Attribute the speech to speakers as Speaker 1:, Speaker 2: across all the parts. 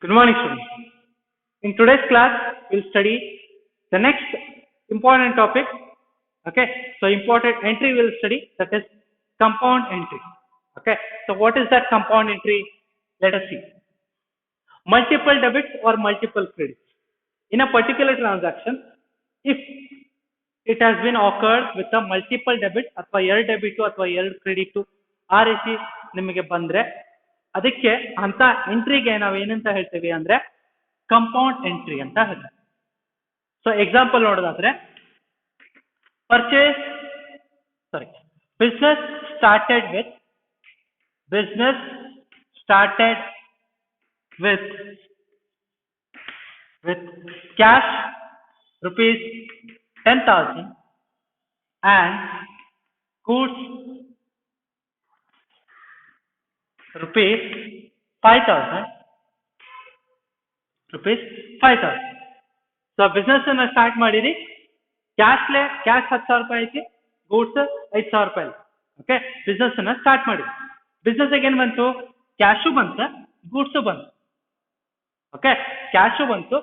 Speaker 1: Good morning, students. In today's class, we'll study the next important topic. Okay, so important entry we'll study, that is compound entry. Okay, so what is that compound entry? Let us see. Multiple debits or multiple credits. In a particular transaction, if it has been occurred with a multiple debit ಅಥವಾ ಎರಡು debit ಅಥವಾ ಎರಡು credit ಆ ರೀತಿ ನಿಮಗೆ ಬಂದ್ರೆ ಅದಕ್ಕೆ ಅಂತ ಎಂಟ್ರಿಗೆ ನಾವು ಏನಂತ ಹೇಳ್ತೀವಿ ಅಂದ್ರೆ ಕಂಪೌಂಡ್ ಎಂಟ್ರಿ ಅಂತ ಹೇಳ್ತೀವಿ. ಸೊ ಎಕ್ಸಾಂಪಲ್ ನೋಡೋದಾದ್ರೆ purchase business started with cash rupees 10,000 and goods rupees 5,000. So business ಅನ್ನ ಸ್ಟಾರ್ಟ್ ಮಾಡಿರಿ, ಕ್ಯಾಶ್ 10,000 ರೂಪಾಯಿ ಐತಿ, ಗೂಡ್ಸ್ 5,000 ರೂಪಾಯಿ. ಓಕೆ, ಬಿಸ್ನೆಸ್ ಅನ್ನ ಸ್ಟಾರ್ಟ್ ಮಾಡಿರಿ. ಬಿಸ್ನೆಸ್ ಏನ್ ಬಂತು? ಕ್ಯಾಶು ಬಂತ, ಗೂಡ್ಸು ಬಂತು. ಓಕೆ, ಕ್ಯಾಶು ಬಂತು,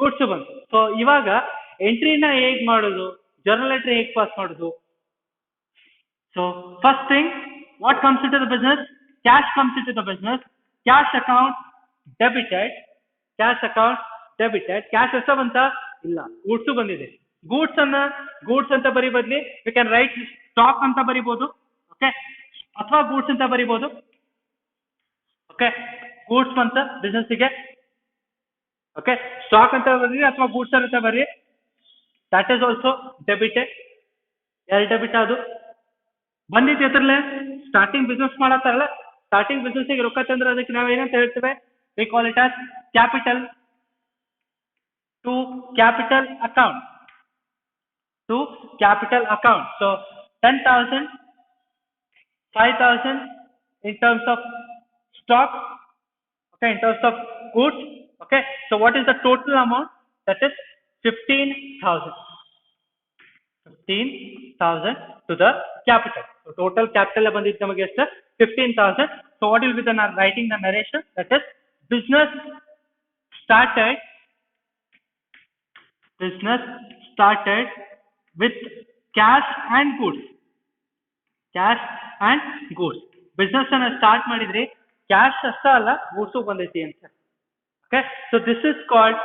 Speaker 1: ಗೂಡ್ಸು ಬಂತು. ಸೊ ಇವಾಗ ಎಂಟ್ರಿನ ಹೇಗ್ ಮಾಡೋದು, ಜರ್ನಲ್ ಎಂಟ್ರಿ ಹೇಗ್ ಪಾಸ್ ಮಾಡೋದು? So first thing, what comes into the business? Cash comes into the business. Cash account debited. Cash ಎಷ್ಟು ಬಂತ? ಇಲ್ಲ, ಗೂಡ್ಸ್ ಬಂದಿದೆ. ಗೂಡ್ಸ್ ಅಂತ ಬರಿ ಬದ್ಲಿ ವಿ ಕ್ಯಾನ್ ರೈಟ್ ಸ್ಟಾಕ್ ಅಂತ ಬರಿಬಹುದು. ಓಕೆ, ಅಥವಾ ಗೂಡ್ಸ್ ಅಂತ ಬರಿಬಹುದು. ಓಕೆ, ಗೂಡ್ಸ್ ಬಂತ ಬಿಸ್ನೆಸ್ಗೆ. ಓಕೆ, ಸ್ಟಾಕ್ ಅಂತ ಬರ್ರಿ ಅಥವಾ ಗೂಡ್ಸ್ ಅಂತ ಬರ್ರಿ, ದಟ್ ಈಸ್ ಆಲ್ಸೋ ಡೆಬಿಟೆಡ್. ಎರಡು ಡೆಬಿಟ್ ಅದು ಬಂದಿತ್ತು. ಎದ್ರಲ್ಲೇ ಸ್ಟಾರ್ಟಿಂಗ್ ಬಿಸ್ನೆಸ್ ಮಾಡತ್ತಾರಲ್ಲ, ಸ್ಟಾರ್ಟಿಂಗ್ ಬಿಸ್ನೆಸ್ ರೊಕ್ಕ ತಂದ್ರೆ ಅದಕ್ಕೆ ನಾವು ಏನಂತ ಹೇಳ್ತೇವೆ? We call it as capital to capital account. So 10,000, 5,000 in terms of stock. Okay, in terms of goods. Okay, so what is the total amount? That is 15,000 to the capital. So total capital ಬಂದಿದ್ದು ನಮಗೆ ಎಷ್ಟು? 15,000. So what will be the writing the narration? That is business started with cash and goods. Business ಅನ್ನ start ಮಾಡಿದ್ರಿ, cash ಅಷ್ಟ ಅಲ್ಲ goods ಬಂದೈತಿ ಅಂತ. Okay, so this is called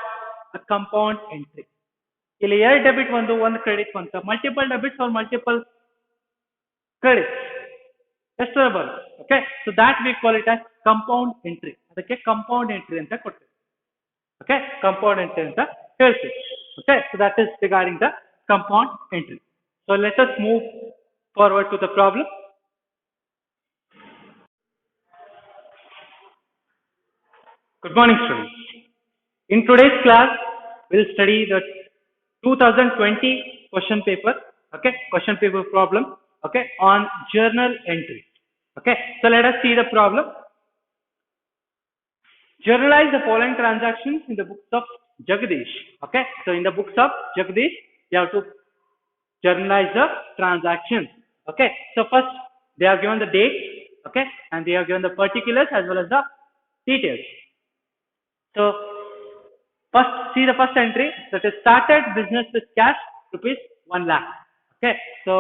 Speaker 1: a compound entry. ಇಲ್ಲಿ ಎರಡು ಡೆಬಿಟ್ ಒಂದು ಕ್ರೆಡಿಟ್ ಬಂತ. Multiple debits or multiple credits ಎಷ್ಟು ಬರುತ್ತೆ? Okay, so that we call it as compound entry. ಅದಕ್ಕೆ ಕಂಪೌಂಡ್ ಎಂಟ್ರಿ ಅಂತ ಕೊಡ್ತೀವಿ. ಓಕೆ, ಕಂಪೌಂಡ್ ಎಂಟ್ರಿ ಅಂತ ಹೇಳ್ತೀವಿ. Okay, so that is regarding the compound entry. So let us move forward to the problem. Good morning, students. In today's class, we'll study the 2020 question paper. Okay, question paper problem. Okay, on journal entry. Okay, so let us see the problem. Journalize the following transactions in the books of Jagdish. Okay, so in the books of Jagdish, you have to journalize the transactions. Okay, so first they have given the date. Okay, and they have given the particulars as well as the details. So first, see the first entry, that is started business with cash rupees 1 lakh. Okay, so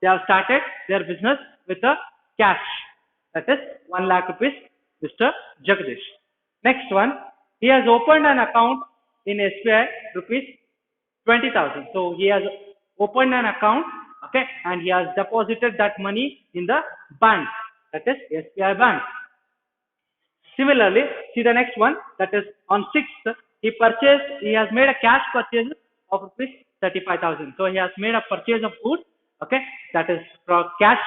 Speaker 1: they have started their business with the cash, that is 1 lakh rupees, Mr. Jagdish. Next one, he has opened an account in SBI rupees 20,000. So he has opened an account, okay, and he has deposited that money in the bank, that is SBI bank. Similarly, see the next one, that is on 6th, he has made a cash purchase of rupees 35,000. So he has made a purchase of goods, okay, that is for cash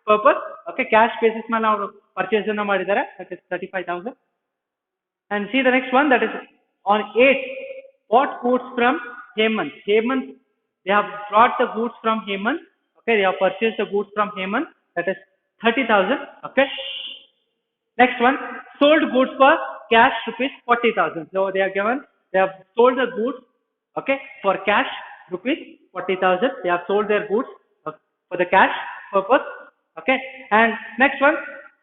Speaker 1: purpose. Okay, cash basis ಮೇಲೆ ಅವರು purchase ಅನ್ನು ಮಾಡಿದ್ದಾರೆ, that is 35,000. And see the next one, that is on 8th, bought goods from Hemant. They have brought the goods from Hemant. Okay, they have purchased the goods from Hemant, that is 30,000. Okay. Next one, sold goods for cash rupees 40,000. So they have sold the goods, okay, for cash rupees 40,000. They have sold their goods for the cash purpose. Okay, and next one,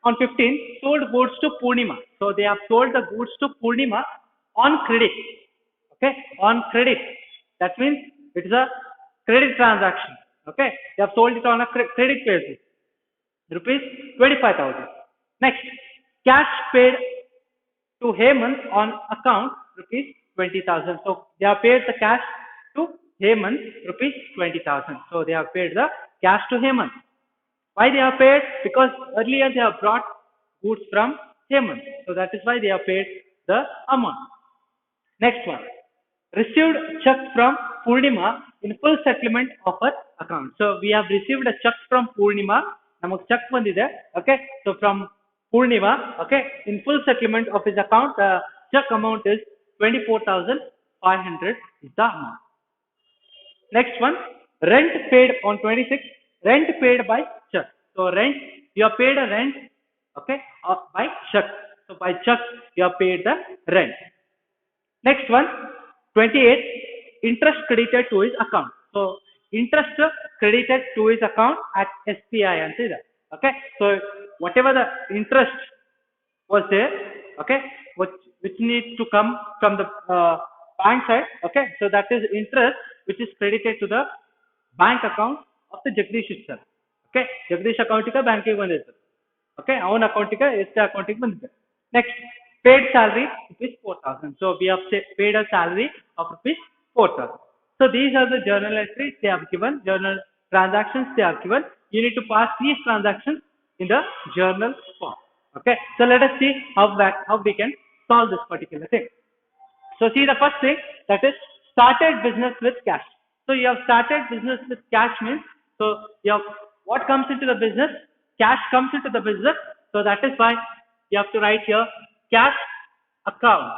Speaker 1: on 15 sold goods to Purnima. So they have sold the goods to Purnima on credit. Okay, on credit. That means it is a credit transaction. Okay, they have sold it on a credit basis. Rupees 25,000. Next, cash paid to Hemant on account rupees 20,000. So they have paid the cash to Hemant rupees 20,000. So they have paid the cash to Hemant. Why they have paid? Because earlier they have brought goods from Hemant. So that is why they have paid the amount. Next one. Received check from Purnima in full settlement of her account. So we have received a check from Purnima. Namak check bandide. Okay. So from Purnima, okay, in full settlement of his account, the check amount is 24,500 is the amount. Next one, rent paid on 26, rent paid by check. So rent, you have paid a rent, okay, by check. So by check, you have paid the rent. Next one, 28, interest credited to his account. So interest credited to his account at SPI and say that. Okay, so whatever the interest was there, okay, which needs to come from the bank side, okay, so that is interest which is credited to the bank account of the Jagdish itself. Okay, Jagdish account ka bank ke bandide. Okay, own account ka SPI account ke bandide. Next, paid salary rupees 4,000. So we have paid a salary of rupees 4,000. So these are the journal entries they have given, journal transactions they have given. You need to pass these transactions in the journal form. Okay, so let us see how we can solve this particular thing. So see the first thing, that is started business with cash. So you have started business with cash means, so you have what comes into the business, cash comes into the business. So that is why you have to write here cash account.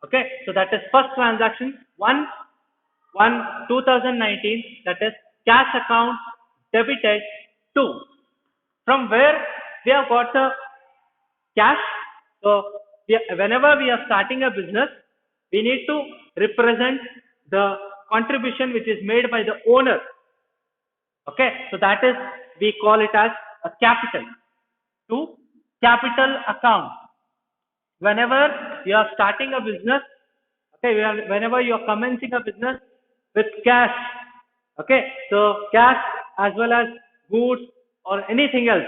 Speaker 1: Okay, so that is first transaction 1/1/2019, that is cash account debited to. From where we have got the cash. So whenever we are starting a business, we need to represent the contribution which is made by the owner. Okay, so that is, we call it as a capital, to capital account. Whenever you are starting a business, okay, whenever you are commencing a business with cash, okay, so cash as well as goods or anything else,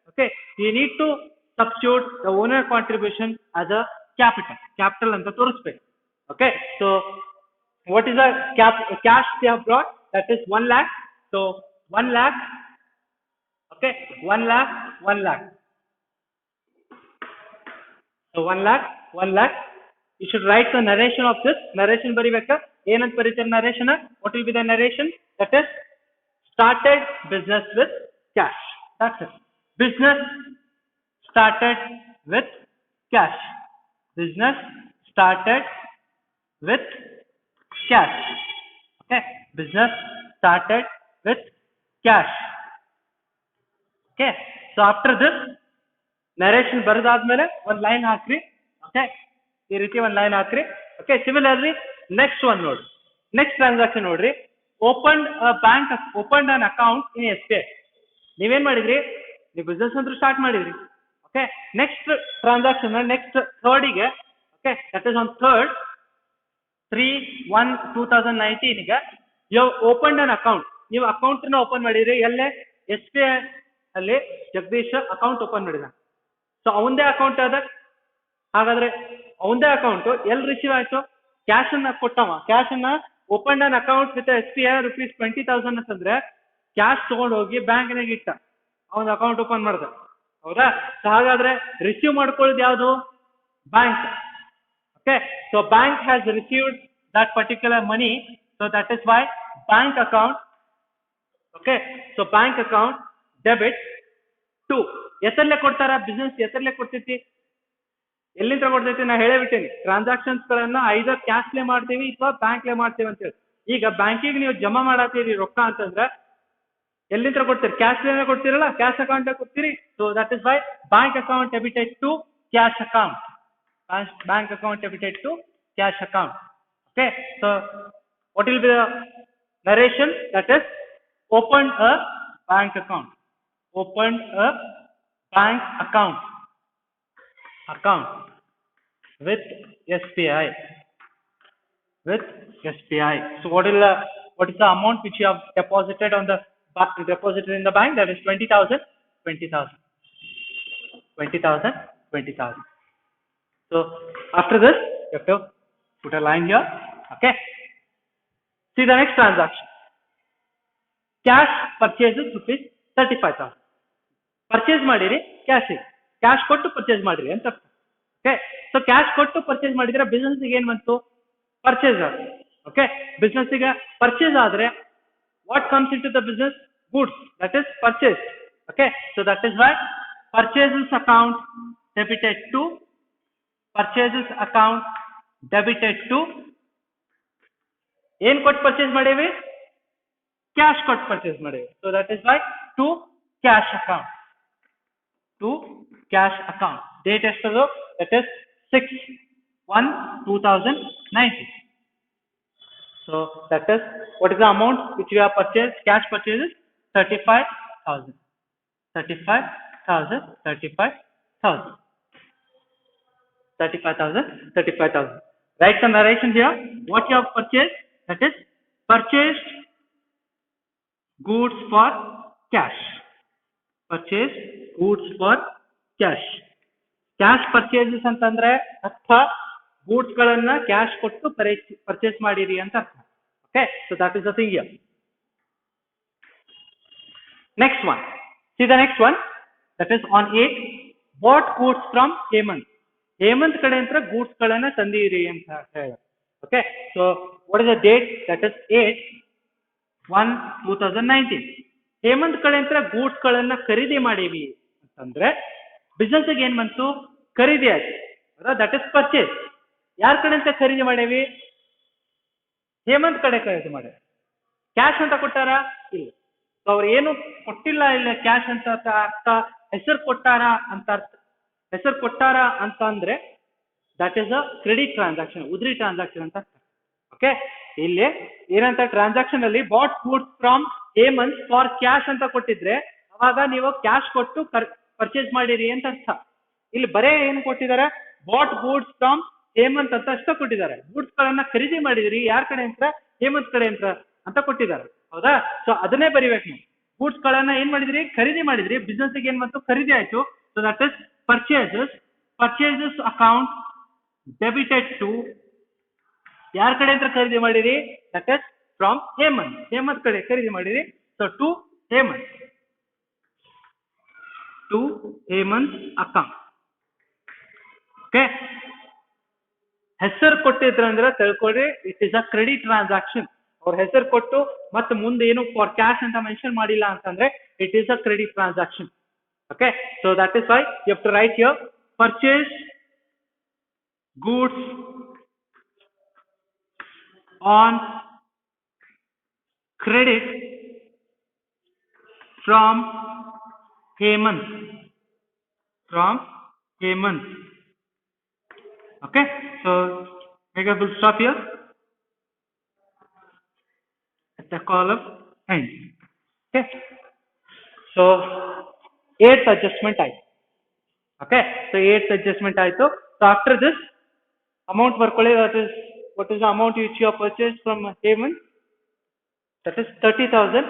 Speaker 1: okay, you need to substitute the owner contribution as a capital anta torisbe. Okay, so what is the cash they have brought? That is 1 lakh. So 1 lakh, okay, 1 lakh, 1 lakh. So 1 lakh, 1 lakh. You should write the narration of this. Narration bariveka. Enant baritar narration. What will be the narration? That is started business with cash. That's it. Business started with cash. Business started with cash. Okay. Business started with cash. Okay. So after this, narration baradadmele one line hakri. Okay. Ee riti one line hakri. Okay. Similarly, next one node. Next transaction nodri. Opened an account in SBI. ನೀವೇನ್ ಮಾಡಿದ್ರಿ, ನೀವು business ಅಂತೂ start ಮಾಡಿದ್ರಿ. Okay, next transaction next ಥರ್ಡಿಗೆ, okay, that is on 3/1/2019 ಗೆ you open an account. ನೀವು account ನ open ಮಾಡಿದ್ರಿ ಎಲ್ಲೇ? SBI ಅಲ್ಲಿ ಜಗದೀಶ್ ಅಕೌಂಟ್ ಓಪನ್ ಮಾಡಿದ. ಸೊ ಅವಂದೇ ಅಕೌಂಟ್ ಅದ. ಹಾಗಾದ್ರೆ ಅವಂದೇ ಅಕೌಂಟ್ ಎಲ್ಲಿ ರಿಸೀವ್ ಆಯ್ತು? ಕ್ಯಾಶ್ ಅನ್ನ ಕೊಟ್ಟವ. ಕ್ಯಾಶ್ ಅನ್ನ open an account with SBI rupees 20,000 ಅಂತಂದ್ರೆ ಕ್ಯಾಶ್ ತಗೊಂಡು ಹೋಗಿ ಬ್ಯಾಂಕ್ನಾಗ ಇಟ್ಟ, ಅವನ ಅಕೌಂಟ್ ಓಪನ್ ಮಾಡ್ದ. ಹೌದಾ? ಸೊ ಹಾಗಾದ್ರೆ ರಿಸೀವ್ ಮಾಡ್ಕೊಳ್ಳೋದು ಯಾವುದು? Bank. Okay, so bank has received that particular money. So that is why bank account. Okay, so bank account debit to. ಎತ್ತರಲ್ಲೇ ಕೊಡ್ತಾರ ಬಿಸ್ನೆಸ್? ಎತ್ತರಲ್ಲೇ ಕೊಡ್ತೈತಿ? ಎಲ್ಲಿಂದ ಕೊಡ್ತೈತಿ? ನಾ ಹೇಳೇಬಿಟ್ಟೇನಿ. ಟ್ರಾನ್ಸಾಕ್ಷನ್ಸ್ ಗಳನ್ನ ಐದರ್ ಕ್ಯಾಶ್ಲೇ ಮಾಡ್ತೀವಿ ಅಥವಾ ಬ್ಯಾಂಕ್ಲೇ ಮಾಡ್ತೀವಿ ಅಂತೇಳಿ. ಈಗ ಬ್ಯಾಂಕಿಗೆ ನೀವು ಜಮಾ ಮಾಡತ್ತೀರಿ ರೊಕ್ಕ ಅಂತಂದ್ರೆ ಎಲ್ಲಿಂದ ಕೊಡ್ತೀರಿ? ಕ್ಯಾಶ್ಲೇನೆ ಕೊಡ್ತೀರಲ್ಲ, ಕ್ಯಾಶ್ ಅಕೌಂಟ್ ಕೊಡ್ತೀರಿ. So that is why bank account debited to cash account. Bank account debited to cash account. Okay, so what will be the narration? That is opened a bank account. Opened a bank account. account with SBI. With SBI. So what is the amount which you have deposited on the deposited in the bank? That is 20,000. 20,000. 20,000. 20,000. So after this, you have to put a line here. Okay. See the next transaction. Cash purchases rupees 35,000. Purchase madiri cash ಕೊಟ್ಟು purchase madiri ಅಂತ. Okay. So cash ಕೊಟ್ಟು purchase ಮಾಡಿದ್ರೆ business ಗೆ ಏನು ಬಂತು? Purchase. Okay. Business ಗೆ purchase ಆದ್ರೆ what comes into the business? Goods. That is purchased. Okay. So that is why purchases account debited to purchases account debited to ಏನು ಕೊಟ್ಟು purchase ಮಾಡೇವಿ? Cash ಕೊಟ್ಟು purchase ಮಾಡೇವಿ. So that is why to cash account. To cash account. Date ಎಷ್ಟದು? That is 6/1/2019. So that is what is the amount which you have purchased? Cash purchases 35,000. 35,000. 35,000. 35,000. 35,000. Write the narration here. What you have purchased? That is purchased goods for cash. Purchased goods for cash. Cash purchases ಅಂತಂದ್ರೆ ಅರ್ಥ goods ಗಳನ್ನ cash ಕೊಟ್ಟು purchase ಮಾಡಿರಿ ಅಂತ ಅರ್ಥ. Okay, so that is the thing here. Next one. See the next one. That is on 8. Bought goods from Hemant. Hemant ಕಡೆ ಅಂತ goods ಗಳನ್ನ ತಂದಿರಿ ಅಂತ ಹೇಳಿ. Okay, so what is the date? That is 8/1/2019. Hemant ಕಡೆ ಅಂತ ಗೂಡ್ಸ್ ಗಳನ್ನ ಖರೀದಿ ಮಾಡೀವಿ ಅಂತಂದ್ರೆ ಬಿಸ್ನೆಸ್ ಗೆ ಏನ್ ಬಂತು? ಖರೀದಿ ಆಯ್ತು. That is purchase. ಯಾರ ಕಡೆ ಅಂತ ಖರೀದಿ ಮಾಡೇವಿ? ಹೇಮಂತ್ ಕಡೆ ಖರೀದಿ ಮಾಡೇವಿ. ಕ್ಯಾಶ್ ಅಂತ ಕೊಟ್ಟಾರ? ಇಲ್ಲ. ಸೊ ಅವ್ರು ಏನು ಕೊಟ್ಟಿಲ್ಲ ಇಲ್ಲ ಕ್ಯಾಶ್ ಅಂತ ಅರ್ಥ. ಹೆಸರು ಕೊಟ್ಟಾರ ಅಂತ ಅರ್ಥ. ಹೆಸರು ಕೊಟ್ಟಾರ ಅಂತ ಅಂದ್ರೆ that is a credit transaction, ಉದ್ರಿ ಟ್ರಾನ್ಸಾಕ್ಷನ್ ಅಂತ ಅರ್ಥ. ಓಕೆ, ಇಲ್ಲಿ ಏನಂತ ಟ್ರಾನ್ಸಾಕ್ಷನ್ ಅಲ್ಲಿ bought goods from Hemant for cash ಅಂತ ಕೊಟ್ಟಿದ್ರೆ ಅವಾಗ ನೀವು ಕ್ಯಾಶ್ ಕೊಟ್ಟು ಪರ್ಚೇಸ್ ಮಾಡಿರಿ ಅಂತ ಅರ್ಥ. ಇಲ್ಲಿ ಬರೇ ಏನು ಕೊಟ್ಟಿದ್ದಾರೆ? ಬಾಟ್ ಗೂಡ್ಸ್ ಫ್ರಮ್ ಹೇಮಂತ್ ಅಂತ ಅಷ್ಟ ಕೊಟ್ಟಿದ್ದಾರೆ. ಗೂಡ್ಸ್ ಗಳನ್ನ ಖರೀದಿ ಮಾಡಿದ್ರಿ ಯಾರ ಕಡೆ ಅಂತ? ಹೇಮಂತ್ ಕಡೆ ಅಂತ ಕೊಟ್ಟಿದ್ದಾರೆ. ಹೌದಾ? ಸೊ ಅದನ್ನೇ ಬರಿಬೇಕು ನೀವು. ಗೂಡ್ಸ್ ಗಳನ್ನ ಏನ್ ಮಾಡಿದ್ರಿ? ಖರೀದಿ ಮಾಡಿದ್ರಿ. ಬಿಸ್ನೆಸ್ ಗೆ ಏನ್ ಬಂತು? ಖರೀದಿ ಆಯ್ತು. So that is purchases. Purchases account debited to ಯಾರ ಕಡೆ ಅಂತ ಖರೀದಿ ಮಾಡಿರಿ? That is from Hemant. Hemant ಕಡೆ ಖರೀದಿ ಮಾಡಿರಿ. So to Hemant. To Hemant account. Okay, ಹೆಸರು ಕೊಟ್ಟಿದ್ರ ಅಂದ್ರೆ ತಿಳ್ಕೊಡ್ರಿ, it is a credit transaction. ಅವ್ರ ಹೆಸರು ಕೊಟ್ಟು ಮತ್ತೆ ಮುಂದೆ ಏನು ಫಾರ್ ಕ್ಯಾಶ್ ಅಂತ ಮೆನ್ಷನ್ ಮಾಡಿಲ್ಲ ಅಂತಂದ್ರೆ it is a credit transaction. Okay, so that is why you have to write here purchase goods on credit from Hemant. From Hemant. Okay, so make a full stop here at the column end. Okay, so 8th adjustment ಆಯ್ತು. Okay, so 8th adjustment ಆಯ್ತು. So after this amount ಬರ್ಕೊಳ್ಳಿ. that is what is the amount which you have purchased from Hemant? That is 30,000.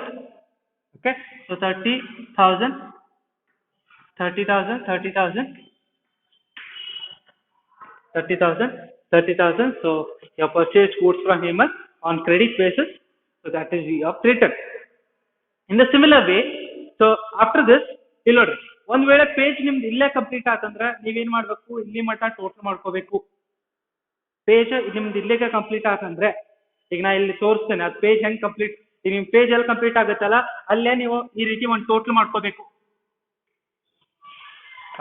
Speaker 1: Okay, so 30,000. 30,000. 30,000. 30,000. 30,000. So you have purchased goods from Hemant on credit basis. So that is you have treated. In the similar way, so after this, ಇಲ್ಲಿ ನೋಡ್ರಿ, ಒಂದ್ ವೇಳೆ page ನಿಮ್ದು ಇಲ್ಲೇ complete ಆತಂದ್ರೆ ನೀವೇನ್ ಮಾಡ್ಬೇಕು? ಇಲ್ಲಿ ಮಟ್ಟ ಟೋಟಲ್ ಮಾಡ್ಕೋಬೇಕು. ಪೇಜ್ ನಿಮ್ದು ಇಲ್ಲಿಗೆ ಕಂಪ್ಲೀಟ್ ಆತಂದ್ರೆ ಈಗ ನಾ ಇಲ್ಲಿ ತೋರಿಸ್ತೇನೆ ಅದು ಪೇಜ್ ಹೆಂಗ್ ಕಂಪ್ಲೀಟ್. ನಿಮ್ ಪೇಜ್ ಎಲ್ಲಿ ಕಂಪ್ಲೀಟ್ ಆಗುತ್ತಲ್ಲ ಅಲ್ಲೇ ನೀವು ಈ ರೀತಿ ಒಂದು ಟೋಟಲ್ ಮಾಡ್ಕೋಬೇಕು.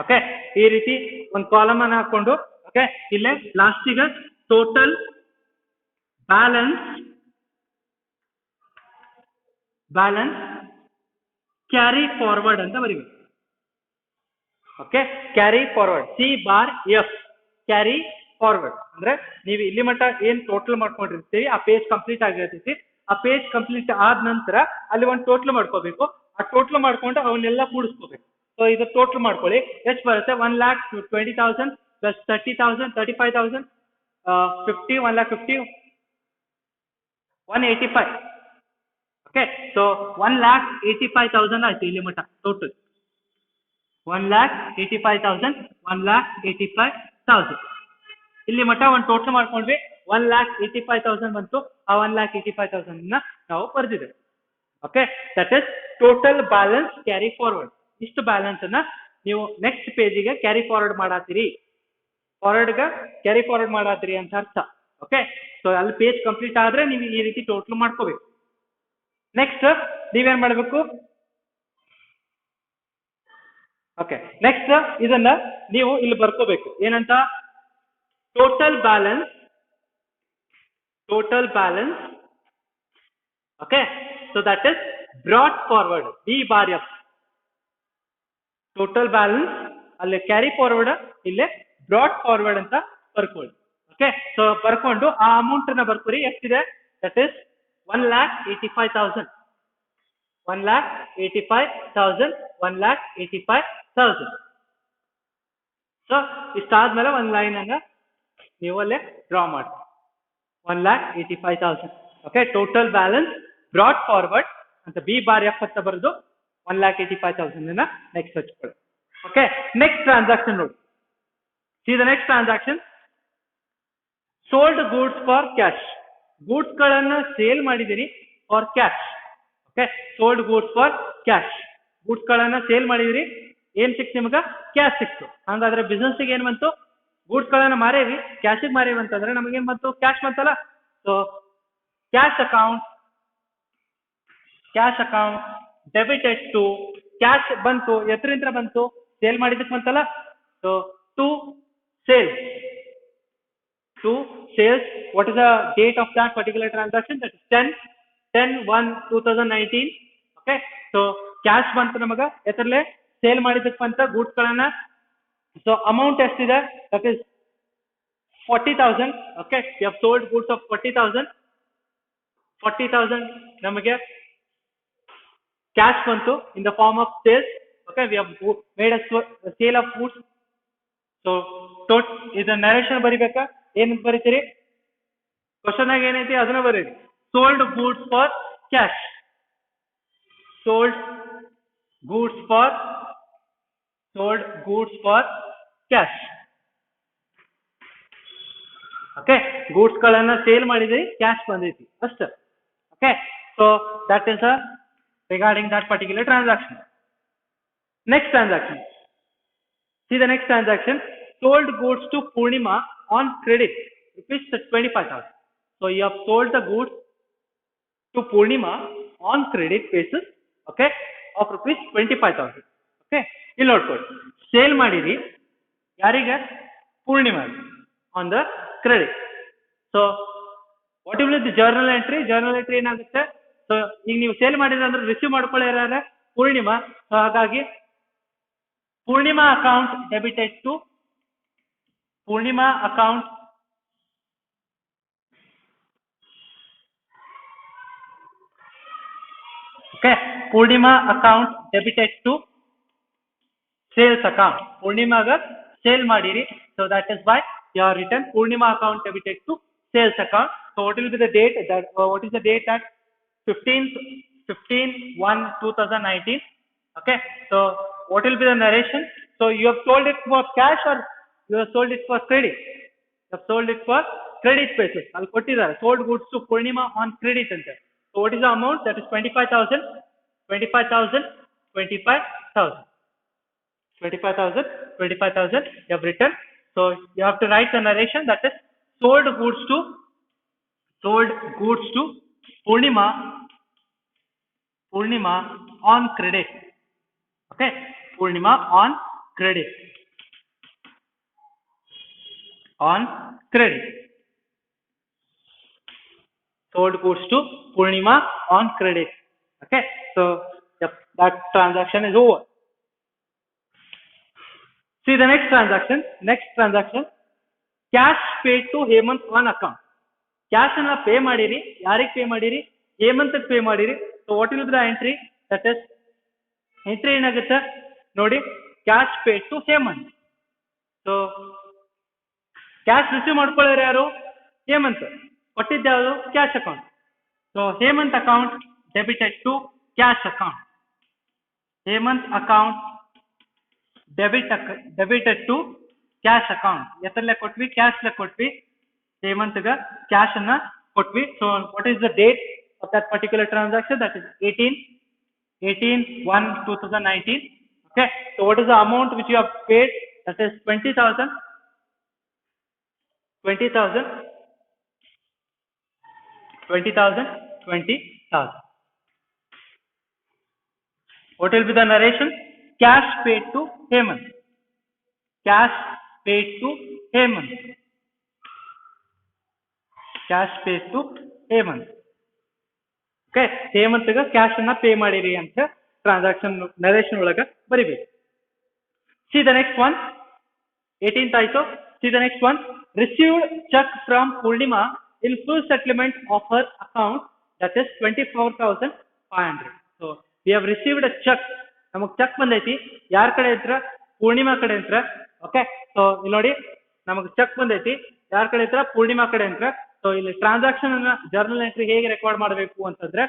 Speaker 1: ಓಕೆ, ಈ ರೀತಿ ಒಂದು ಕಾಲಮ್ ಅನ್ನ ಹಾಕೊಂಡು ಓಕೆ ಇಲ್ಲೇ ಲಾಸ್ಟಿಗೆ ಟೋಟಲ್ ಬ್ಯಾಲೆನ್ಸ್ ಕ್ಯಾರಿ ಫಾರ್ವರ್ಡ್ ಅಂತ ಬರೀಬೇಕು. Okay, carry forward C/F carry forward ಅಂದ್ರೆ ನೀವು ಇಲ್ಲಿ ಮಟ್ಟ ಏನ್ ಟೋಟಲ್ ಮಾಡ್ಕೊಂಡಿರ್ತೀವಿ ಆ ಪೇಜ್ ಕಂಪ್ಲೀಟ್ ಆಗಿರ್ತೈತಿ. ಆ ಪೇಜ್ ಕಂಪ್ಲೀಟ್ ಆದ ನಂತರ ಅಲ್ಲಿ ಒಂದು ಟೋಟಲ್ ಮಾಡ್ಕೋಬೇಕು. ಆ ಟೋಟಲ್ ಮಾಡ್ಕೊಂಡು ಅವನ್ನೆಲ್ಲ ಕೂಡಿಸ್ಕೋಬೇಕು. ಸೊ ಇದು ಟೋಟಲ್ ಮಾಡ್ಕೊಳ್ಳಿ. ಎಷ್ಟು ಬರುತ್ತೆ? 1,20,000 plus 30,000, 35,000, 50, 1,50,000, 185. Okay, so 1,85,000 ಆಯ್ತು ಇಲ್ಲಿ ಮಟ್ಟ ಟೋಟಲ್. 1,85,000, 1,85,000 ಇಲ್ಲಿ ಮಟ್ಟ ಒಂದು ಟೋಟಲ್ ಮಾಡ್ಕೊಂಡ್ವಿ. 1,85,000 ಬಂತು. ಆ 1,85,000 ನಾವು ಬರ್ದಿದ್ದೇವೆ. Okay, that is total balance carry forward. ಇಷ್ಟು ಬ್ಯಾಲೆನ್ಸ್ ಅನ್ನ ನೀವು ನೆಕ್ಸ್ಟ್ ಪೇಜಿಗೆ ಕ್ಯಾರಿ ಫಾರ್ವರ್ಡ್ ಮಾಡತ್ತೀರಿ, ಕ್ಯಾರಿ ಫಾರ್ವರ್ಡ್ ಮಾಡತ್ತೀರಿ ಅಂತ ಅರ್ಥ. ಓಕೆ, ಸೊ ಅಲ್ಲಿ ಪೇಜ್ ಕಂಪ್ಲೀಟ್ ಆದ್ರೆ ನೀವು ಈ ರೀತಿ ಟೋಟಲ್ ಮಾಡ್ಕೋಬೇಕು. ನೆಕ್ಸ್ಟ್ ನೀವೇನ್ ಮಾಡಬೇಕು? ಓಕೆ, ನೆಕ್ಸ್ಟ್ ಇದನ್ನ ನೀವು ಇಲ್ಲಿ ಬರ್ಕೋಬೇಕು. ಏನಂತ? Total balance. Okay, so that is brought forward. B bar F. Total balance ಅಲ್ಲಿ ಕ್ಯಾರಿ ಫಾರ್ವರ್ಡ್, ಇಲ್ಲೇ ಬ್ರಾಟ್ ಫಾರ್ವರ್ಡ್ ಅಂತ ಬರ್ಕೊಳ್ಳಿ. ಓಕೆ, ಸೊ ಬರ್ಕೊಂಡು ಆ ಅಮೌಂಟ್ ನ ಬರ್ಕೊರಿ. ಎಷ್ಟಿದೆ? That is 1,85,000. 1,85,000, 1,85,000. ಸೊ ಇಷ್ಟಾದ್ಮೇಲೆ ಒಂದು ಲೈನ್ ಅನ್ನ ನೀವು ಅಲ್ಲೇ ಡ್ರಾ ಮಾಡಿ. 1,85,000. Okay, total balance brought forward ಅಂತ ಬಿ ಬಾರ್ ಎಫ್ ಅಂತ ಬರೆದು 1,85,000 ನೆಕ್ಸ್ಟ್ ಹಚ್ಕೊಳ್ಳಿ. ಓಕೆ, ನೆಕ್ಸ್ಟ್ ಟ್ರಾನ್ಸಾಕ್ಷನ್ ನೋಡಿ. C the next transaction. Sold goods for cash. Goods ಗಳನ್ನ ಸೇಲ್ ಮಾಡಿದಿರಿ for cash. Okay, sold goods for cash. Goods ಗಳನ್ನ sale ಮಾಡಿದಿರಿ, ಏನ್ ಸಿಕ್ತು ನಿಮಗ? ಕ್ಯಾಶ್ ಸಿಕ್ತು. ಹಂಗಾದ್ರೆ ಬಿಸ್ನೆಸ್ ಏನ್ ಬಂತು? ಗೂಡ್ಸ್ ಗಳನ್ನ ಮಾರೇವಿ, ಕ್ಯಾಶಿಗೆ ಮಾರೇವಿ ಅಂತಂದ್ರೆ ನಮಗೇನ್ ಬಂತು? ಕ್ಯಾಶ್ ಬಂತಲ್ಲ. So cash account debited to cash ಬಂತು. ಎತ್ತರಿಂದ ಬಂತು? ಸೇಲ್ ಮಾಡಿದಕ್ಕೆ ಬಂತಲ್ಲ. So to sales. What is the date of that particular transaction? That is 10/1/2019. Okay, so cash ಬಂತು ನಮಗ. ಎತ್ತರಲೆ ಸೇಲ್ ಮಾಡಿದಕ್ಕೆ ಬಂತ ಗೂಡ್ಸ್ ಗಳನ್ನ. ಸೊ ಅಮೌಂಟ್ ಎಷ್ಟಿದೆ? That is 40,000. Okay, we have sold goods of 40,000. 40,000 ನಮಗೆ cash ಬಂತು in the form of sales. Okay, we have made a sale of goods. So ಇದು narration ಬರಿಬೇಕಾ? ಏನ್ ಬರೀತೀರಿ? ಕ್ವಶನ್ ಆಗ ಏನೈತಿ ಅದನ್ನ ಬರೀರಿ. Sold goods for cash. Cash. Okay, goods ಗಳನ್ನ sale ಮಾಡಿದ್ರಿ, ಕ್ಯಾಶ್ ಬಂದೈತಿ ಅಷ್ಟ. Okay, so that is regarding that particular transaction. Next transaction. See the next transaction. Sold goods to Purnima on credit, rupees 25,000. So you have sold the goods to Purnima on credit basis, okay, of rupees 25,000. Okay, ಇಲ್ಲಿ ನೋಡ್ಕೊಳ್ಳಿ. Sale ಮಾಡಿರಿ ಯಾರಿಗೆ? Purnima on the credit. So what will be the journal entry? Journal entry ಏನಾಗುತ್ತೆ? So ಈಗ ನೀವು sale ಮಾಡಿದ್ರೆ ಅಂದ್ರೆ receive ಮಾಡ್ಕೊಳ್ಳೋ ಪೂರ್ಣಿಮಾ. ಸೊ ಹಾಗಾಗಿ Purnima account debited to Purnima account debited to sales account. Purnima ga sale madiri, so that is why you have written Purnima account debited to sales account. So what will be the date? What is the date? That 15/1/2019. Okay, so what will be the narration? So you have sold it for cash or you have sold it for credit? You have sold it for credit basis. I'll put it there. Sold goods to Purnima on credit ante. So what is the amount? That is 25,000. 25,000. 25,000. 25,000. You have written. So you have to write the narration. That is sold goods to Purnima on credit. Okay, Purnima on credit. Sold goods to Purnima on credit. Okay, so that transaction is over. See the next transaction. Cash paid to Hemant on account. Cash ಅನ್ನ pay ಮಾಡಿರಿ. ಯಾರಿಗೆ pay ಮಾಡಿರಿ? Hemant pay ಮಾಡಿರಿ. So what will be the entry? That is entry ಏನಾಗುತ್ತೆ ನೋಡಿ, cash paid to Hemant. So cash receive ಮಾಡ್ಕೊಳ್ಳೋರು ಯಾರು? ಹೇಮಂತ್. ಕೊಟ್ಟಿದ್ದು ಯಾವುದು? Cash account. So Hemant account debited to cash account. Hemant account debited to cash account. ಎತ್ತರಲ್ಲೇ ಕೊಟ್ವಿ, ಕ್ಯಾಶ್ಲೆ ಕೊಟ್ವಿ. ಹೇಮಂತ್ಗೆ ಕ್ಯಾಶ್ ಅನ್ನ ಕೊಟ್ವಿ. So what is the date of that particular transaction? That is 18/1/2019. Okay, so what is the amount which you have paid? That is 20,000. What will be the narration? Cash paid to Hemant. Cash paid to Hemant. Cash paid to Hemant. Okay, Hemant ga cash anna pay madiri anta transaction narration olaga baribeku. See the next one. 18th aito. See the next one. Received check from Purnima in full settlement of her account, that is 24,500. So we have received a check. ನಮಗೆ check ಬಂದೈತಿ. ಯಾರ ಕಡೆ ಇದ್ರ? ಪೂರ್ಣಿಮಾ ಕಡೆ ಇದ್ರ. Okay, so ಇಲ್ಲಿ ನೋಡಿ ನಮಗೆ ಚೆಕ್ ಬಂದೈತಿ. ಯಾರ ಕಡೆ ಇದ್ರ? ಪೂರ್ಣಿಮಾ ಕಡೆ ಇದ್ರ. ಸೊ ಇಲ್ಲಿ ಟ್ರಾನ್ಸಾಕ್ಷನ್ ಅನ್ನ ಜರ್ನಲ್ ಎಂಟ್ರಿ ಹೇಗೆ ರೆಕಾರ್ಡ್ ಮಾಡಬೇಕು ಅಂತಂದ್ರೆ,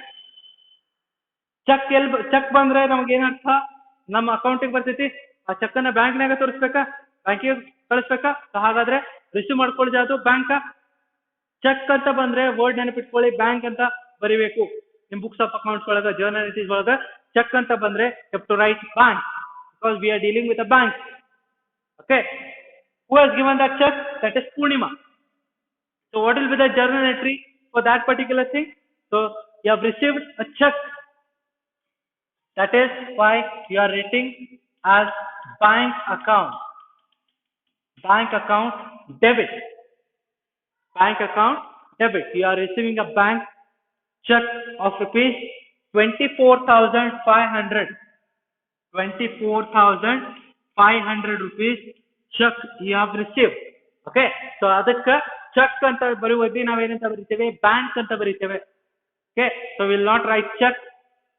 Speaker 1: ಚೆಕ್ ಬಂದ್ರೆ ನಮ್ಗೆ ಏನರ್ಥ? ನಮ್ಮ ಅಕೌಂಟಿಗೆ ಬರ್ತೈತಿ. ಆ ಚೆಕ್ ಅನ್ನ ಬ್ಯಾಂಕ್ನಾಗ ತೋರಿಸ್ಬೇಕಾ? ಬ್ಯಾಂಕಿಗೆ ಕಳಿಸ್ಬೇಕಾ? ಹಾಗಾದ್ರೆ ರಿಸೀವ್ ಮಾಡ್ಕೊಳ್ಳಿ ಅದು ಬ್ಯಾಂಕ್. ಚೆಕ್ ಅಂತ ಬಂದ್ರೆ ವರ್ಡ್ ನೆನಪಿಟ್ಕೊಳ್ಳಿ, ಬ್ಯಾಂಕ್ ಅಂತ ಬರಿಬೇಕು. ನಿಮ್ ಬುಕ್ಸ್ ಆಫ್ ಅಕೌಂಟ್ಸ್ ಒಳಗ, ಜರ್ನಲ್ ಎಂಟ್ರೀಸ್ ಒಳಗ ಚೆಕ್ ಅಂತ ಬಂದ್ರೆ you have to write bank, because we are dealing with a bank. Okay, who has given that cheque? That is Purnima. So what will be the journal entry for that particular thing? So you have received a cheque. That is why you are writing as bank account. Bank account debit. Bank account debit. You are receiving a bank check of rupees 24,500. 24,500 rupees check you have received. Okay. So ಅದಕ್ಕೆ check ಅಂತ ಬರುವುದೇ ನಾವೇನಂತ ಬರೀತೇವೆ? Bank ಅಂತ ಬರೀತೇವೆ. Okay. So we will not write check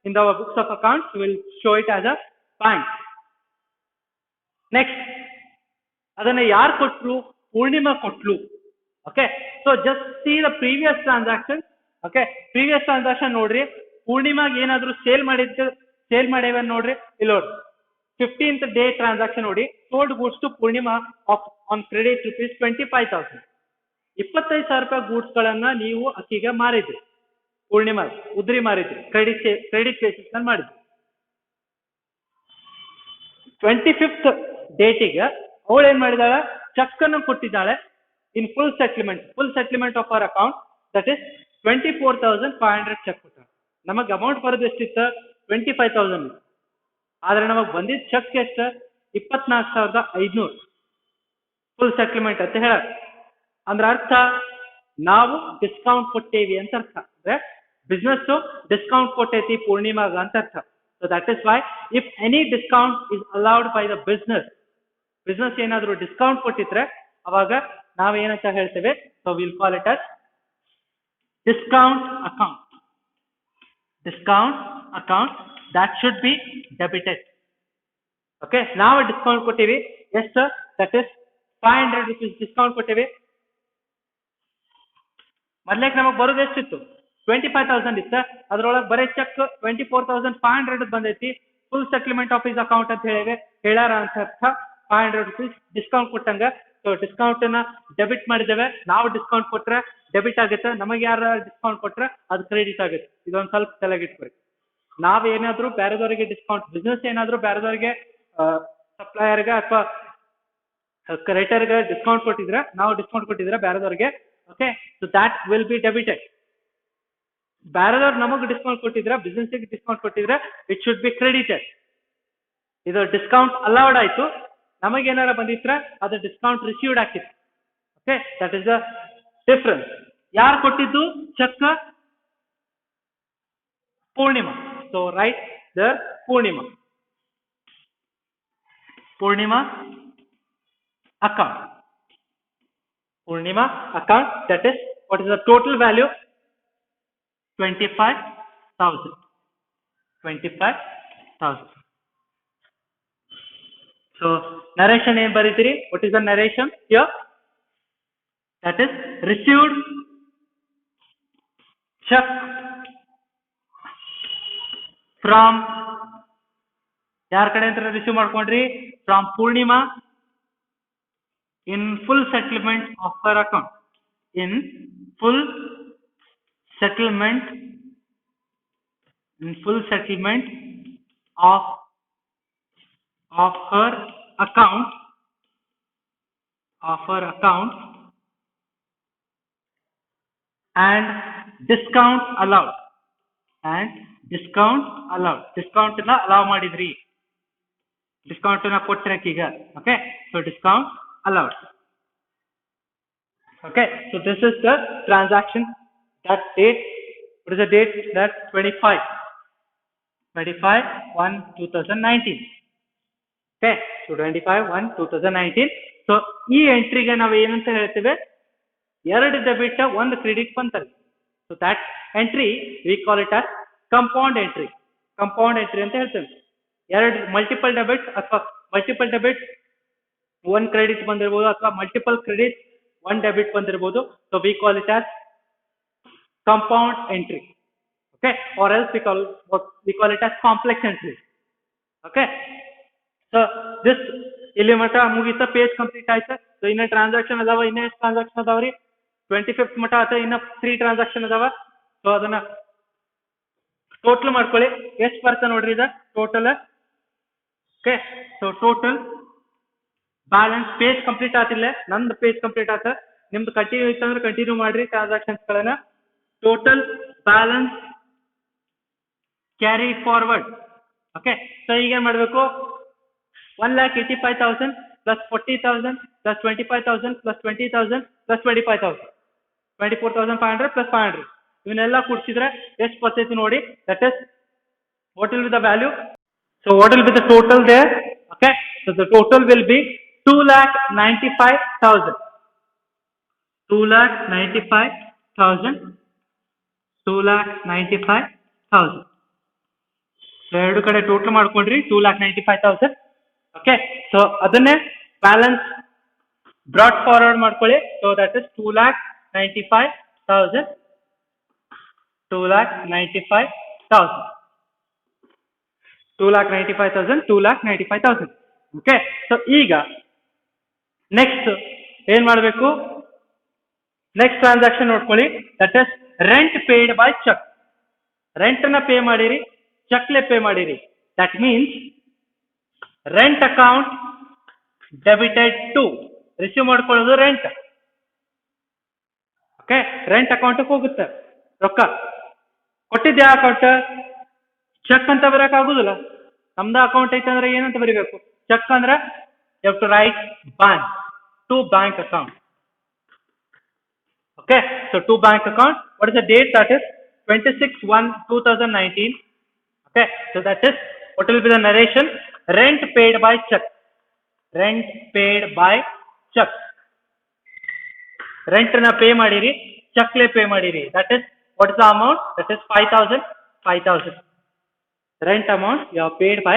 Speaker 1: in our books of accounts. We will show it as a bank. Next, ಅದನ್ನ ಯಾರು ಕೊಟ್ರು? ಪೂರ್ಣಿಮಾ ಕೊಟ್ಲು. Okay, so just see the previous transaction. Okay, previous transaction ನೋಡ್ರಿ. ಪೂರ್ಣಿಮಾಗೆ ಏನಾದ್ರು sale ಮಾಡೇವೆ ನೋಡ್ರಿ. ಇಲ್ಲಿ ನೋಡ್ರಿ, 15th ಡೇ ಟ್ರಾನ್ಸಾಕ್ಷನ್ ನೋಡಿ. Sold goods to Purnima on credit rupees 25,000. 25,000 ರೂಪಾಯಿ ಗೂಡ್ಸ್ ಗಳನ್ನ ನೀವು ಅಕ್ಕಿಗೆ ಮಾರಿದ್ರಿ. ಪೂರ್ಣಿಮಾ ಉದ್ರಿ ಮಾರಿದ್ರಿ, ಕ್ರೆಡಿಟ್ ಬೇಸಿಸ್ ನಲ್ಲಿ ಮಾಡಿದ್ರಿ. 25th ಡೇಟಿಗೆ ಅವಳು ಏನ್ ಮಾಡಿದಾಳೆ? ಚೆಕ್ ಅನ್ನು ಕೊಟ್ಟಿದ್ದಾಳೆ in full settlement of our account. That is 24,500 cheque ಕೊಟ್ಟಾಳೆ. ನಮಗೆ ಅಮೌಂಟ್ ಬರೋದು ಎಷ್ಟಿತ್ತು? 25,000. ಆದ್ರೆ ನಮಗ್ ಬಂದಿದ್ದ ಚೆಕ್ ಎಷ್ಟು? 24,500 ಫುಲ್ ಸೆಟ್ಲ್ಮೆಂಟ್ ಅಂತ ಹೇಳ. ಅಂದ್ರ ಅರ್ಥ ನಾವು ಡಿಸ್ಕೌಂಟ್ ಕೊಟ್ಟೇವಿ ಅಂತ ಅರ್ಥ. ಅಂದ್ರೆ ಬಿಸ್ನೆಸ್ ಡಿಸ್ಕೌಂಟ್ ಕೊಟ್ಟೈತಿ ಪೂರ್ಣಿಮಾಗ ಅಂತ ಅರ್ಥ. So that is why if any discount is allowed by the business ಏನಾದ್ರು ಡಿಸ್ಕೌಂಟ್ ಕೊಟ್ಟಿದ್ರೆ ಅವಾಗ ನಾವ್ ಏನಂತ ಹೇಳ್ತೇವೆ? So we'll call it as discount account. Discount account that should be debited. Okay, ನಾವು ಡಿಸ್ಕೌಂಟ್ ಕೊಟ್ಟಿವಿ. ಎಷ್ಟು? That is 500 rupees ಡಿಸ್ಕೌಂಟ್ ಕೊಟ್ಟಿವಿ. ಮೊದ್ಲೇಕ್ ನಮಗ್ ಬರೋದು ಎಷ್ಟಿತ್ತು? 25,000 ಇತ್ತ. ಅದ್ರೊಳಗೆ ಬರೀ ಚೆಕ್ 24,500 ಬಂದೈತಿ. Full settlement of his account ಅಂತ ಹೇಳಾರ ಅಂತ ಅರ್ಥ. 500 rupees ಡಿಸ್ಕೌಂಟ್ ಕೊಟ್ಟಂಗ. ಸೊ ಡಿಸ್ಕೌಂಟ್ ಅನ್ನ ಡೆಬಿಟ್ ಮಾಡಿದ್ದೇವೆ. ನಾವು ಡಿಸ್ಕೌಂಟ್ ಕೊಟ್ರೆ ಡೆಬಿಟ್ ಆಗುತ್ತೆ, ನಮಗೆ ಯಾರು ಡಿಸ್ಕೌಂಟ್ ಕೊಟ್ರೆ ಅದು ಕ್ರೆಡಿಟ್ ಆಗುತ್ತೆ. ಇದೊಂದು ಸ್ವಲ್ಪ ತಲೆಗಿಟ್ಕೊರಿ. ನಾವ್ ಏನಾದ್ರು ಬೇರೆದವರಿಗೆ ಡಿಸ್ಕೌಂಟ್, ಬಿಸ್ನೆಸ್ ಏನಾದ್ರು ಬೇರೆದವರಿಗೆ ಸಪ್ಲೈಯರ್ಗೆ ಅಥವಾ ಕ್ರೆಡಿಟರ್ಗೆ ಡಿಸ್ಕೌಂಟ್ ಕೊಟ್ಟಿದ್ರೆ, ನಾವು ಡಿಸ್ಕೌಂಟ್ ಕೊಟ್ಟಿದ್ರೆ ಬೇರೆದವರಿಗೆ, okay, so that will be debited. ಬೇರೆದವ್ರು ನಮಗೆ ಡಿಸ್ಕೌಂಟ್ ಕೊಟ್ಟಿದ್ರೆ, ಬಿಸ್ನೆಸ್ ಡಿಸ್ಕೌಂಟ್ ಕೊಟ್ಟಿದ್ರೆ ಇಟ್ ಶುಡ್ ಬಿ ಕ್ರೆಡಿಟೆಡ್. ಇದು ಡಿಸ್ಕೌಂಟ್ ಅಲೌಡ್ ಆಯ್ತು. ನಮಗೇನಾರ ಬಂದಿದ್ರೆ ಅದು ಡಿಸ್ಕೌಂಟ್ ರಿಸೀವ್ಡ್ ಆಗಿತ್ತು. Okay, that is the difference. ಯಾರು ಕೊಟ್ಟಿದ್ದು cheque? Purnima. So write there Purnima. Purnima account. Purnima account, that is, what is the total value? 25,000. 25,000. So narration ಏನು ಬರೀತೀರಿ? What is the narration here? that is received check from ಯಾರ ಕಡೆ ಅಂತ receive ಮಾಡ್ಕೊಂಡ್ರಿ from Purnima in full settlement of her account, in full settlement of her account and discount allowed discount na allow ಮಾಡಿದ್ರಿ discount na ಕೊಟ್ರೆ ಈಗ okay so discount allowed. Okay, so this is the transaction that date. What is the date? That 25/1/2019. Okay, so 25/1/2019. So ಈ ಎಂಟ್ರಿಗೆ ನಾವು ಏನಂತ ಹೇಳ್ತೇವೆ, ಎರಡು debit ಒಂದು credit ಬಂತಲ್ಲ, so that entry we call it as compound entry ಅಂತ ಹೇಳ್ತೇವೆ. ಎರಡು ಮಲ್ಟಿಪಲ್ ಡೆಬಿಟ್ ಅಥವಾ ಮಲ್ಟಿಪಲ್ ಡೆಬಿಟ್ one credit ಬಂದಿರಬಹುದು ಅಥವಾ ಮಲ್ಟಿಪಲ್ ಕ್ರೆಡಿಟ್ one debit ಬಂದಿರಬಹುದು, so we call it as compound entry, okay, or else we call it as complex entry. Okay, so this ಇಲ್ಲಿ ಮಟ ಮುಗಿತ, ಪೇಜ್ ಕಂಪ್ಲೀಟ್ ಆಯ್ತು. So ಇನ್ನ transaction ಅದಾವ, ಇನ್ನ ಎಷ್ಟು ಟ್ರಾನ್ಸಾಕ್ಷನ್ ಅದಾವ್ರಿ 25th ಮಟ ಆತ, ಇನ್ನ 3 ಟ್ರಾನ್ಸಾಕ್ಷನ್ ಅದಾವ. ಸೊ ಅದನ್ನ ಟೋಟಲ್ ಮಾಡ್ಕೊಳ್ಳಿ, ಎಷ್ಟು ಬರ್ತ ನೋಡ್ರಿ ಇದ total. Okay, so total balance page complete ಆತಿಲ್ಲ, ನಂದು ಪೇಜ್ ಕಂಪ್ಲೀಟ್ ಆತ, ನಿಮ್ದು ಕಂಟಿನ್ಯೂ ಇತ್ತಂದ್ರೆ ಕಂಟಿನ್ಯೂ ಮಾಡ್ರಿ ಟ್ರಾನ್ಸಾಕ್ಷನ್ಸ್ ಗಳನ್ನ. Total balance carry forward. Okay, so ಈಗ ಏನ್ ಮಾಡ್ಬೇಕು, 1,85,000 plus 40,000 plus 25,000 plus 20,000 plus 25,000, 24,500 plus 500 ಇವನ್ನೆಲ್ಲ ಕೂಡಿಸಿದ್ರೆ ಎಷ್ಟು ಬರ್ತೈತಿ ನೋಡಿ. That is what will be the value? So what will be the total there? Okay, so the total will be 2,95,000. 2,95,000. ಎರಡು ಕಡೆ total ಮಾಡ್ಕೊಂಡ್ರಿ 2,95,000. ಓಕೆ, ಸೊ ಅದನ್ನೇ ಬ್ಯಾಲೆನ್ಸ್ ಬ್ರಾಡ್ ಫಾರ್ವರ್ಡ್ ಮಾಡ್ಕೊಳ್ಳಿ. So that is 2,95,000. 2,95,000. Okay, so ಈಗ next ಏನ್ ಮಾಡಬೇಕು, next transaction ನೋಡ್ಕೊಳ್ಳಿ. That is rent paid by cheque. Rent ನ ಪೇ ಮಾಡಿರಿ, ಚೆಕ್ಲೆ ಪೇ ಮಾಡಿರಿ. That means rent account debited to, receive ಮಾಡ್ಕೊಳ್ಳೋದು ರೆಂಟ್. ಓಕೆ, ರೆಂಟ್ ಅಕೌಂಟ್ ಹೋಗುತ್ತೆ ರೊಕ್ಕ. ಕೊಟ್ಟಿದ್ದೆ ಅಕೌಂಟ್ ಚೆಕ್ ಅಂತ ಬರಕ್ ಆಗುದಿಲ್ಲ. ನಮ್ದು ಅಕೌಂಟ್ ಐತೆ ಅಂದ್ರೆ ಏನಂತ ಬರೀಬೇಕು, ಚೆಕ್ ಅಂದ್ರೆ you have to write bank, to bank account. Okay, so to bank account. What is the date? That is 26/1/2019. Okay, so that is what will be the narration? Rent paid by check. Rent paid by check. Rent na pay madiri, check le pay madiri. That is, what is the amount? That is 5,000. 5,000. Rent amount you have paid by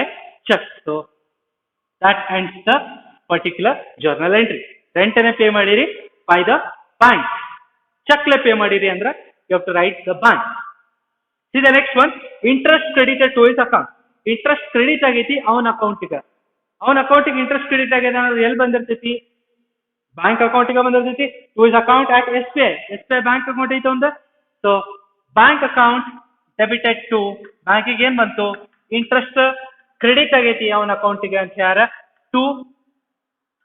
Speaker 1: check. So that ends the particular journal entry. Rent na pay madiri by the bank. Check le pay madiri andra you have to write the bank. See the next one, interest credited to his account. Interest credit ಆಗೈತಿ ಅವನ ಅಕೌಂಟಿಗೆ. Interest credit ಆಗೈತೆ ಅನ್ನೋದು ಎಲ್ಲಿ ಬಂದಿರ್ತೈತಿ? Bank ಅಕೌಂಟಿಗೆ ಬಂದಿರ್ತೈತಿ. To is account at SBI. SBI bank account ಐತೆ ಒಂದು. So bank account debited to, ಬ್ಯಾಂಕಿಗೆ ಏನ್ ಬಂತು, ಇಂಟ್ರೆಸ್ಟ್ ಕ್ರೆಡಿಟ್ ಆಗೈತಿ ಅವನ ಅಕೌಂಟಿಗೆ ಅಂತ ಯಾರ, to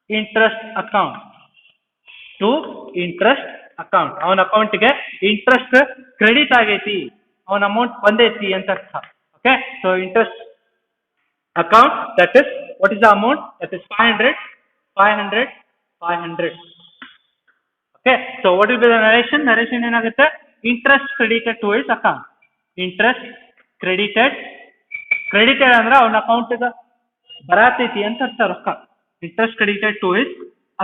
Speaker 1: interest account. To interest account, ಅವನ ಅಕೌಂಟಿಗೆ ಇಂಟ್ರೆಸ್ಟ್ ಕ್ರೆಡಿಟ್ ಆಗೈತಿ, ಅವನ ಅಮೌಂಟ್ ಬಂದೈತಿ ಅಂತ ಅರ್ಥ. Okay, so interest account, that is, what is the amount? That is 500. Okay, so what will be the narration? Narration ಏನಾಗುತ್ತೆ, interest credited to his account. Interest credited ಅಂದ್ರೆ ಅವನ ಅಕೌಂಟ್ ಬರತೈತಿ ಅಂತ ಅರ್ಥ ರೊಕ್ಕ. Interest credited to his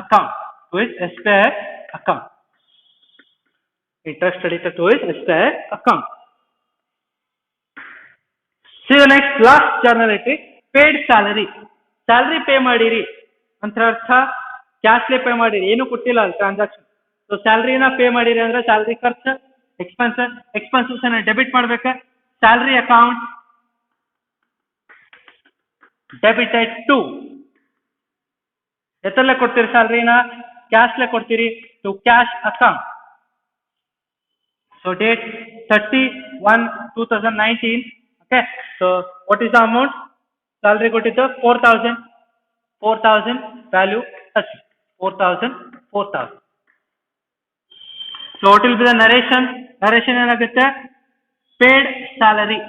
Speaker 1: account, to his SBI account. Interest credited to his SBI account. See the next, last journal entry, paid salary. Salary pay ಮಾಡಿರಿ ಅಂತ ಅರ್ಥ, ಕ್ಯಾಶ್ಲೆ pay ಮಾಡಿರಿ, ಏನು ಕೊಟ್ಟಿಲ್ಲ ಅಲ್ಲಿ ಟ್ರಾನ್ಸಾಕ್ಷನ್. ಸೊ ಸ್ಯಾಲ್ರಿನ ಪೇ ಮಾಡಿರಿ ಅಂದ್ರೆ ಸ್ಯಾಲ್ರಿ ಖರ್ಚು ಎಕ್ಸ್ಪೆನ್ಸಸ್ ಅನ್ನ ಡೆಬಿಟ್ ಮಾಡ್ಬೇಕು. ಸ್ಯಾಲ್ರಿ ಅಕೌಂಟ್ ಡೆಬಿಟೆಡ್ ಟು ಎತ್ತಲ್ಲೇ ಕೊಡ್ತೀರಿ ಸ್ಯಾಲ್ರಿನ ಕ್ಯಾಶ್ಲೆ ಕೊಡ್ತೀರಿ to cash account. So date 30/1/2019. Okay, so what is the amount? Salary ಕೊಟ್ಟಿದ್ದು 4,000 value 4,000. So what will be the narration? Narration ಏನಾಗುತ್ತೆ? Paid salary.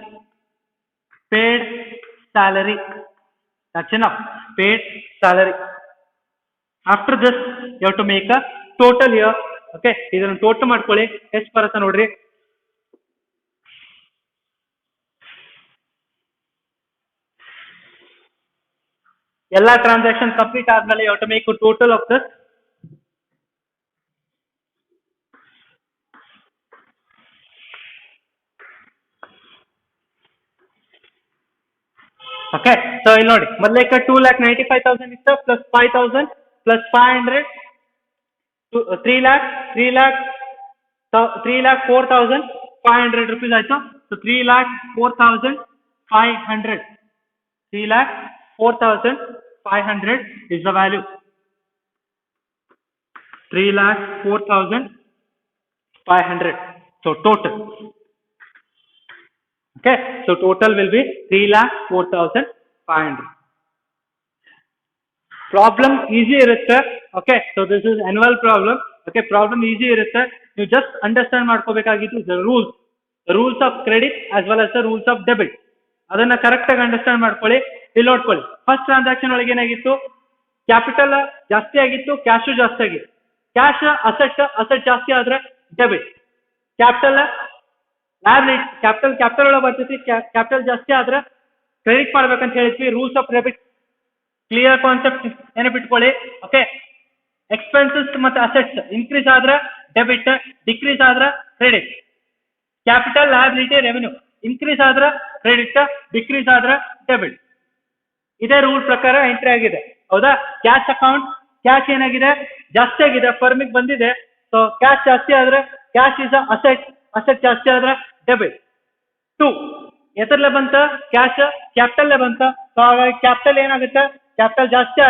Speaker 1: That's enough. Paid salary. After this, you have to make a total here. Okay, ಇದನ್ನು total ಮಾಡ್ಕೊಳ್ಳಿ. ಎಷ್ಟು ಬರುತ್ತೆ ನೋಡ್ರಿ. ಎಲ್ಲ transaction complete ಆದ್ಮೇಲೆ you have to make a total of this. Okay, so ಇಲ್ಲಿ ನೋಡಿ ಮೊದಲೇಕ 2,95,000 ಇತ್ತು ಪ್ಲಸ್ 5,000 ಪ್ಲಸ್ 500 3,04,500 rupees ಆಯ್ತು. So 3,04,500 3,04,500 is the value. 3,04,500. So total. Okay, so total will be 3,04,500. Problem easy irutte. Okay, so this is annual problem. Okay, problem easy irutte. You just understand ಮಾಡ್ಕೋಬೇಕಾಗಿತ್ತು the rules of credit as well as the rules of debit. ಅದನ್ನ correct ಆಗಿ understand ಮಾಡ್ಕೊಳ್ಳಿ. ಇಲ್ಲಿ ನೋಡ್ಕೊಳ್ಳಿ, first transaction ಒಳಗೆ ಏನಾಗಿತ್ತು? Capital ಜಾಸ್ತಿ ಆಗಿತ್ತು, cash ಜಾಸ್ತಿ ಆಗಿತ್ತು. ಕ್ಯಾಶ್ ಅಸೆಟ್ ಜಾಸ್ತಿ ಆದ್ರೆ ಡೆಬಿಟ್. ಕ್ಯಾಪಿಟಲ್ ಒಳಗೆ ಬರ್ತೈತಿ. ಕ್ಯಾಪಿಟಲ್ ಜಾಸ್ತಿ ಆದ್ರೆ ಕ್ರೆಡಿಟ್ ಮಾಡ್ಬೇಕಂತ ಹೇಳಿದ್ವಿ. Rules of debit clear concept ನೆನಪಿಟ್ಕೊಳ್ಳಿ. ಓಕೆ, ಎಕ್ಸ್ಪೆನ್ಸಸ್ ಮತ್ತೆ ಅಸೆಟ್ಸ್ ಇನ್ಕ್ರೀಸ್ ಆದ್ರೆ ಡೆಬಿಟ್, ಡಿಕ್ರೀಸ್ ಆದ್ರೆ credit. Capital, liability, revenue increase ಆದ್ರೆ ಕ್ರೆಡಿಟ್, ಡಿಕ್ರೀಸ್ ಆದ್ರೆ ಡೆಬಿಟ್. ಇದೇ ರೂಲ್ ಪ್ರಕಾರ ಎಂಟ್ರಿ ಆಗಿದೆ, ಹೌದಾ? ಕ್ಯಾಶ್ ಅಕೌಂಟ್, ಕ್ಯಾಶ್ ಏನಾಗಿದೆ? ಜಾಸ್ತಿ ಆಗಿದೆ, ಫರ್ಮಿಗೆ ಬಂದಿದೆ. ಸೊ ಕ್ಯಾಶ್ ಜಾಸ್ತಿ ಆದ್ರೆ ಕ್ಯಾಶ್ ಇಸ್ ಅಸೆಟ್ ಜಾಸ್ತಿ ಆದ್ರೆ ಡೆಬಿಟ್. 2 ಎದರ್ಲೆ ಬಂತ? ಕ್ಯಾಶ್ ಕ್ಯಾಪಿಟಲ್ ಬಂತ. ಸೊ ಹಾಗಾಗಿ ಕ್ಯಾಪಿಟಲ್ ಏನಾಗುತ್ತೆ? ಕ್ಯಾಪಿಟಲ್ ಜಾಸ್ತಿ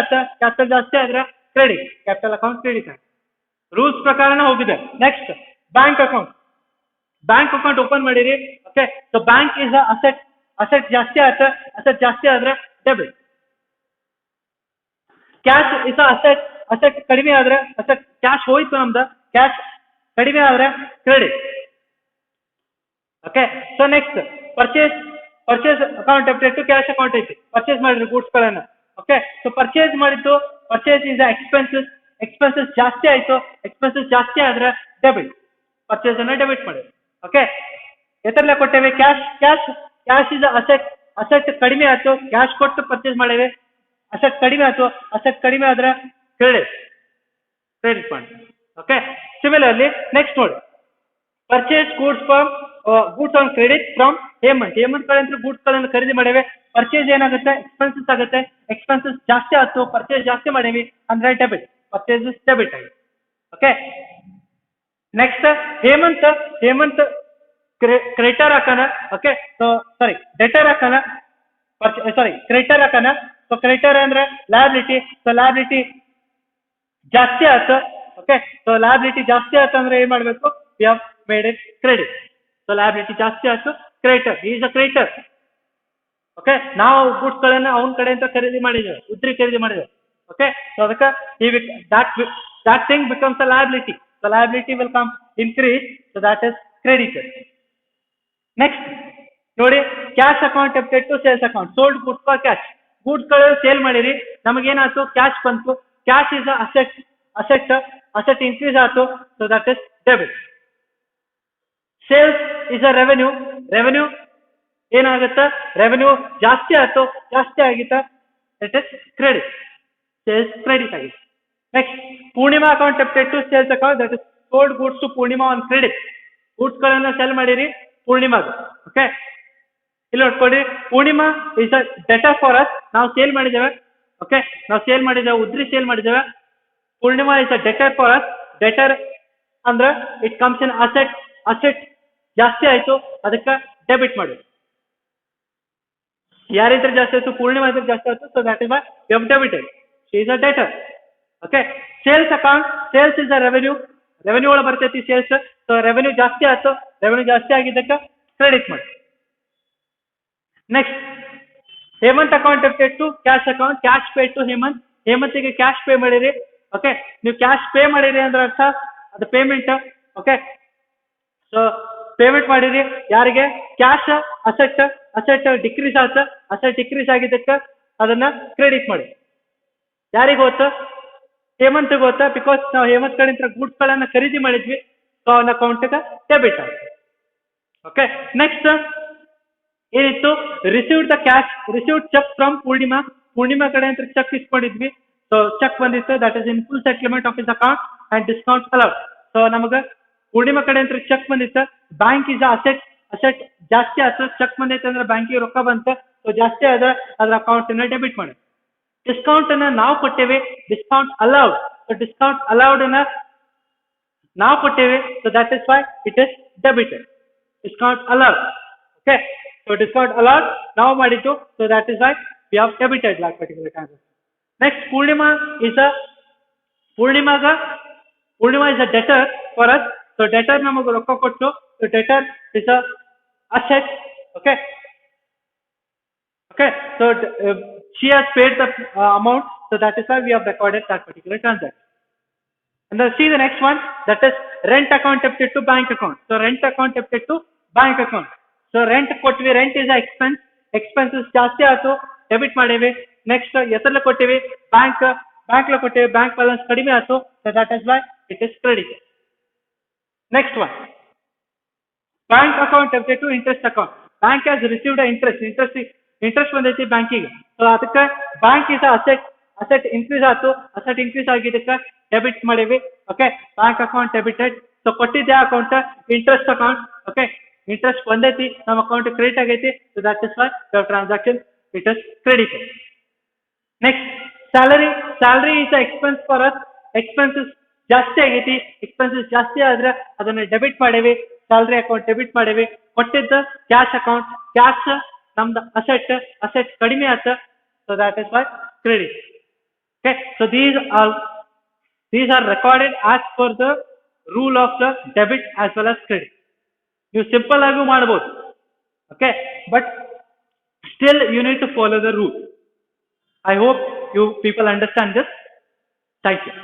Speaker 1: ಆದ್ರೆ ಕ್ರೆಡಿಟ್, ಕ್ಯಾಪಿಟಲ್ ಅಕೌಂಟ್ ಕ್ರೆಡಿಟ್ ಆಗುತ್ತೆ. ರೂಲ್ಸ್ ಪ್ರಕಾರನೇ ಹೋಗಿದೆ. ನೆಕ್ಸ್ಟ್ ಬ್ಯಾಂಕ್ ಅಕೌಂಟ್ ಓಪನ್ ಮಾಡಿರಿ. Okay, so bank is asset ಜಾಸ್ತಿ ಆದ್ರೆ ಡೆಬಿಟ್. ಕ್ಯಾಶ್ ಇಸ್ ಅಸೆಟ್ ಕಡಿಮೆ ಆದ್ರೆ ಕ್ಯಾಶ್ ಹೋಯ್ತು ನಮ್ದು, ಕ್ಯಾಶ್ ಕಡಿಮೆ ಆದ್ರೆ credit. Okay, so next purchase account debited to cash account ಐತಿ. ಪರ್ಚೇಸ್ ಮಾಡಿರಿ ಗೂಡ್ಸ್ ಗಳನ್ನ. ಓಕೆ, ಸೊ ಪರ್ಚೇಸ್ ಮಾಡಿದ್ದು, ಪರ್ಚೇಸ್ ಇಸ್ ಎಕ್ಸ್ಪೆನ್ಸಸ್ ಜಾಸ್ತಿ ಆಯ್ತು. ಎಕ್ಸ್ಪೆನ್ಸಸ್ ಜಾಸ್ತಿ ಆದ್ರೆ ಡೆಬಿಟ್, ಪರ್ಚೇಸ್ ಅನ್ನ ಡೆಬಿಟ್ ಮಾಡಿ. ಓಕೆ, ಎತ್ತರಲ್ಲ ಕೊಟ್ಟೇವೆ ಕ್ಯಾಶ್ ಇಸ್ ಅಸೆಟ್ ಕಡಿಮೆ ಆಯ್ತು, ಕ್ಯಾಶ್ ಕೊಟ್ಟು ಪರ್ಚೇಸ್ ಮಾಡೇವೆ. ಅಸೆಟ್ ಕಡಿಮೆ ಆದ್ರೆ ಕ್ರೆಡಿಟ್ ಮಾಡಿ. ಓಕೆ, ಸಿಮಿಲರ್ಲಿ ನೆಕ್ಸ್ಟ್ ನೋಡಿ, purchase goods on credit from Hemant ಕಡೆಯಿಂದ ಗೂಡ್ಸ್ ಗಳನ್ನು ಖರೀದಿ ಮಾಡೇವೆ. ಪರ್ಚೇಸ್ ಏನಾಗುತ್ತೆ? ಎಕ್ಸ್ಪೆನ್ಸಸ್ ಆಗುತ್ತೆ. ಎಕ್ಸ್ಪೆನ್ಸಸ್ ಜಾಸ್ತಿ ಆಯ್ತು, ಪರ್ಚೇಸ್ ಜಾಸ್ತಿ ಮಾಡೇವಿ ಅಂದ್ರೆ ಡೆಬಿಟ್, ಪರ್ಚೇಸ್ ಡೆಬಿಟ್ ಆಗಿದೆ. ಓಕೆ, ನೆಕ್ಸ್ಟ್ ಹೇಮಂತ್ ಕ್ರೆಡಿಟರ್ ಹಾಕೋಣ. ಓಕೆ, ಸೊ ಡೆಟರ್ ಹಾಕೋಣ. ಕ್ರೆಡಿಟರ್ ಹಾಕೋಣ. ಸೊ ಕ್ರೆಡಿಟರ್ ಅಂದ್ರೆ ಲಯಬಿಲಿಟಿ. ಸೊ ಲಯಬಿಲಿಟಿ ಜಾಸ್ತಿ ಆಯ್ತು. ಓಕೆ, ಸೊ ಲಯಬಿಲಿಟಿ ಜಾಸ್ತಿ ಆಯ್ತು ಅಂದ್ರೆ ಏನ್ ಮಾಡ್ಬೇಕು? We have made it credit. So liability ಜಾಸ್ತಿ ಆಯ್ತು, creditor is a creditor. Okay, ನಾವು ಗೂಡ್ಸ್ ಗಳನ್ನ ಅವನ ಕಡೆಯಿಂದ ಖರೀದಿ ಮಾಡಿದ್ದೇವೆ, ಖರೀದಿ ಮಾಡಿದ್ದೇವೆ. ಓಕೆ, ಸೊ ಅದಕ್ಕೆ that thing becomes a liability. So liability will come increase, so that is credited. Next ನೋಡಿ, cash account debited to sales account. Sold goods for cash. Goods ಗಳು ಸೇಲ್ ಮಾಡಿರಿ, ನಮಗೇನಾಯ್ತು? ಕ್ಯಾಶ್ ಬಂತು. ಕ್ಯಾಶ್ ಇಸ್ ಅಸೆಟ್ ಇನ್ಕ್ರೀಸ್ ಆಯ್ತು, so that is debit. Sales is a revenue ಏನಾಗುತ್ತೆ? Revenue ಜಾಸ್ತಿ ಆಗಿತ್ತ, that is credit. Sales credit ಆಗಿದೆ. Next Purnima account debited to sales account, that is sold goods to Purnima on credit. Goods ಗಳನ್ನ sale ಮಾಡಿರಿ ಪೂರ್ಣಿಮಾಗ. Okay, ಇಲ್ಲಿ ನೋಡ್ಕೊಳ್ಳಿ, Purnima is a debtor for us. ನಾವು ಸೇಲ್ ಮಾಡಿದ್ದೇವೆ. ಓಕೆ, ನಾವು ಸೇಲ್ ಮಾಡಿದ್ದೇವೆ, ಉದ್ರಿ ಸೇಲ್ ಮಾಡಿದ್ದೇವೆ. Purnima is a debtor for us. Debtor ಅಂದ್ರೆ ಇಟ್ ಕಮ್ಸ್ ಇನ್ ಅಸೆಟ್ ಜಾಸ್ತಿ ಆಯ್ತು ಅದಕ್ಕೆ ಡೆಬಿಟ್ ಮಾಡಿ. ಯಾರಿದ್ರೆ ಜಾಸ್ತಿ ಆಯ್ತು, ಪೂರ್ಣಿಮಾ ಇದ್ರೆ ಜಾಸ್ತಿ ಆಯ್ತು, so that is why we have debited. She is a deter. Okay, sales account, sales is a revenue ಒಳಗೆ ಬರ್ತೈತಿ ಸೇಲ್ಸ್. ಸೊ ರೆವೆನ್ಯೂ ಜಾಸ್ತಿ ಆಯ್ತು, ರೆವೆನ್ಯೂ ಜಾಸ್ತಿ ಆಗಿದ್ದಕ್ಕೆ ಕ್ರೆಡಿಟ್ ಮಾಡಿ. Next Hemant account debited to cash account, cash pay to Hemant. ಹೇಮಂತಿಗೆ cash pay ಮಾಡಿರಿ. Okay, ನೀವು ಕ್ಯಾಶ್ ಪೇ ಮಾಡಿರಿ ಅಂದ್ರೆ ಅರ್ಥ ಅದು ಪೇಮೆಂಟ್. ಓಕೆ, ಸೊ ಪೇಮೆಂಟ್ ಮಾಡಿರಿ ಯಾರಿಗೆ? ಕ್ಯಾಶ್ ಅಸೆಟ್ ಡಿಕ್ರೀಸ್ ಆಯ್ತು, ಅಸೆಟ್ ಡಿಕ್ರೀಸ್ ಆಗಿದ್ದಕ್ಕೆ ಅದನ್ನ ಕ್ರೆಡಿಟ್ ಮಾಡಿ. ಯಾರಿಗೆ ಗೊತ್ತಾ? ಹೇಮಂತ್ ಗೊತ್ತಾ? ಬಿಕಾಸ್ ನಾವು ಹೇಮಂತ್ ಕಡೆಯಿಂದ ಗೂಡ್ಸ್ ಗಳನ್ನ ಖರೀದಿ ಮಾಡಿದ್ವಿ, ಸೊ ಅವನ ಅಕೌಂಟ್ಗೆ ಡೆಬಿಟ್ ಆಯ್ತು. ಓಕೆ, ನೆಕ್ಸ್ಟ್ ಏನಿತ್ತು? Received the cash, received cheque from Purnima ಕಡೆ ಅಂತ ಚೆಕ್ ಇಸ್ಕೊಂಡಿದ್ವಿ. ಸೊ ಚೆಕ್ ಬಂದಿತ್ತು, that is in full settlement of his account and discount allowed. So ನಮಗೆ ಪೂರ್ಣಿಮಾ ಕಡೆ ಅಂತ ಚೆಕ್ ಬಂದಿತ್ತು. ಬ್ಯಾಂಕ್ ಇಸ್ ಅಸೆಟ್ ಜಾಸ್ತಿ ಆಯ್ತು, ಚೆಕ್ ಬಂದೈತೆ ಅಂದ್ರೆ ಬ್ಯಾಂಕಿಗೆ ರೊಕ್ಕ ಬಂತು, ಸೊ ಜಾಸ್ತಿ ಆದ್ರೆ ಅದ್ರ ಅಕೌಂಟ್ ಅನ್ನ ಡೆಬಿಟ್ ಮಾಡಿ. ಡಿಸ್ಕೌಂಟ್ ಅನ್ನ ನಾವು ಕೊಟ್ಟೇವೆ, discount allowed. So discount allowed ಅನ್ನ ನಾವು ಕೊಟ್ಟೇವೆ, so that is why it is debited. Discount allowed. Okay, so discount allowed ನಾವು ಮಾಡಿದ್ದು, so that is why we have debited that particular transaction. Next, Purnima is a debtor for us. So debtor ನಮಗೆ ರೊಕ್ಕ ಕೊಟ್ಟು, so debtor is a asset. Okay, so she has paid the amount, so that is why we have recorded that particular transaction. And then see the next one, that is rent account debited to bank account. So rent account debited to bank account. So rent ಕೊಟ್ವಿ, rent is a expense, expenses ಜಾಸ್ತಿ ಆಯ್ತು, debit ಮಾಡೇವಿ. Next ಎತ್ತರ್ಲ ಕೊಟ್ಟಿವಿ, bank ಕೊಟ್ಟಿವಿ, bank balance ಕಡಿಮೆ ಆಯ್ತು, so that is why it is credit. Next one, bank account debited to interest account. Bank has received interest ಬಂದೈತಿ ಬ್ಯಾಂಕಿಗೆ, ಸೊ ಅದಕ್ಕೆ ಬ್ಯಾಂಕ್ ಇಸ್ ಅಸೆಟ್ ಇನ್ಕ್ರೀಸ್ ಆಯ್ತು, ಅಸೆಟ್ ಇನ್ಕ್ರೀಸ್ ಆಗಿದ್ದಕ್ಕೆ ಡೆಬಿಟ್ ಮಾಡೇವಿ. Okay, bank account debited. So ಕೊಟ್ಟಿದ್ದೆ account interest account. Okay, interest ಬಂದೈತಿ, ನಮ್ಮ account credit ಆಗೈತಿ, so that is why the transaction it is credited. Next salary is a expense for us. Expenses ಜಾಸ್ತಿ ಆಗೈತಿ, expenses ಜಾಸ್ತಿ ಆದ್ರೆ ಅದನ್ನ ಡೆಬಿಟ್ ಮಾಡೇವಿ, ಸ್ಯಾಲರಿ ಅಕೌಂಟ್ ಡೆಬಿಟ್ ಮಾಡೇವಿ. ಕೊಟ್ಟಿದ್ದ ಕ್ಯಾಶ್ ಅಕೌಂಟ್, ಕ್ಯಾಶ್ ನಮ್ದು ಅಸೆಟ್ ಕಡಿಮೆ ಆಯ್ತು, so that is Y credit. Okay, so these are recorded as per the rule of the debit as well as credit. ನೀವು ಸಿಂಪಲ್ ಆಗಿ ಮಾಡಬಹುದು. Okay, but still you need to follow the rule. I hope you people understand this. Thank you.